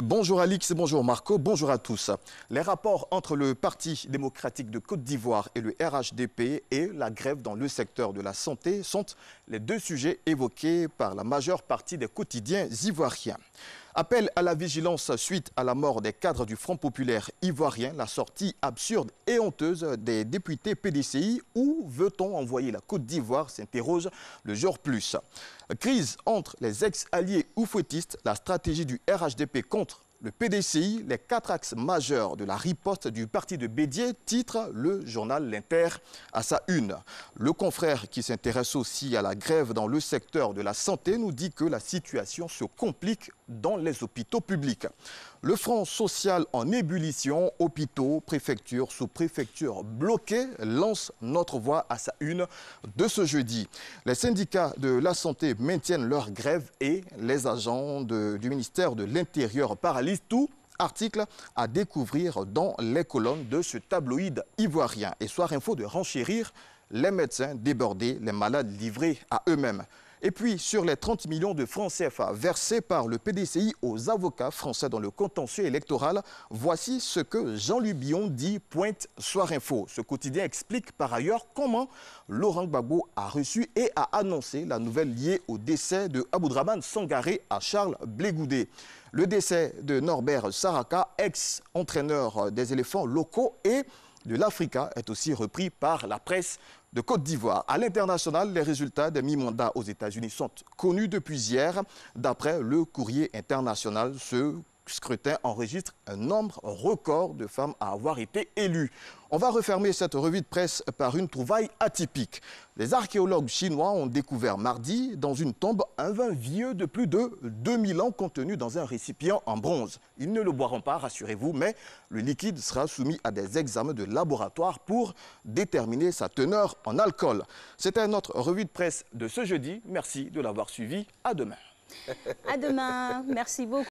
Bonjour Alix, bonjour Marco, bonjour à tous. Les rapports entre le Parti démocratique de Côte d'Ivoire et le RHDP et la grève dans le secteur de la santé sont les deux sujets évoqués par la majeure partie des quotidiens ivoiriens. Appel à la vigilance suite à la mort des cadres du Front populaire ivoirien, la sortie absurde et honteuse des députés PDCI. Où veut-on envoyer la Côte d'Ivoire, s'interroge le Jour Plus. Crise entre les ex-alliés oufouettistes, la stratégie du RHDP contre le PDCI, les quatre axes majeurs de la riposte du parti de Bédié, titre le journal L'Inter à sa une. Le confrère qui s'intéresse aussi à la grève dans le secteur de la santé nous dit que la situation se complique dans les hôpitaux publics. Le front social en ébullition, hôpitaux, préfectures, sous-préfectures bloquées, lance notre voix à sa une de ce jeudi. Les syndicats de la santé maintiennent leur grève et les agents du ministère de l'Intérieur paralysent tout. Article à découvrir dans les colonnes de ce tabloïd ivoirien. Et Soir Info de renchérir, les médecins débordés, les malades livrés à eux-mêmes. Et puis, sur les 30 millions de francs CFA versés par le PDCI aux avocats français dans le contentieux électoral, voici ce que Jean-Louis Billon dit, pointe Soir Info. Ce quotidien explique par ailleurs comment Laurent Gbagbo a reçu et a annoncé la nouvelle liée au décès de Aboudrahmane Sangaré à Charles Blé Goudé. Le décès de Norbert Saraka, ex-entraîneur des éléphants locaux et de l'Africa, est aussi repris par la presse de Côte d'Ivoire. À l'international, les résultats des mi-mandats aux États-Unis sont connus depuis hier. D'après le courrier international, ce scrutin enregistre un nombre record de femmes à avoir été élues. On va refermer cette revue de presse par une trouvaille atypique. Les archéologues chinois ont découvert mardi dans une tombe un vin vieux de plus de 2000 ans contenu dans un récipient en bronze. Ils ne le boiront pas, rassurez-vous, mais le liquide sera soumis à des examens de laboratoire pour déterminer sa teneur en alcool. C'était notre revue de presse de ce jeudi. Merci de l'avoir suivi. À demain. À demain. Merci beaucoup.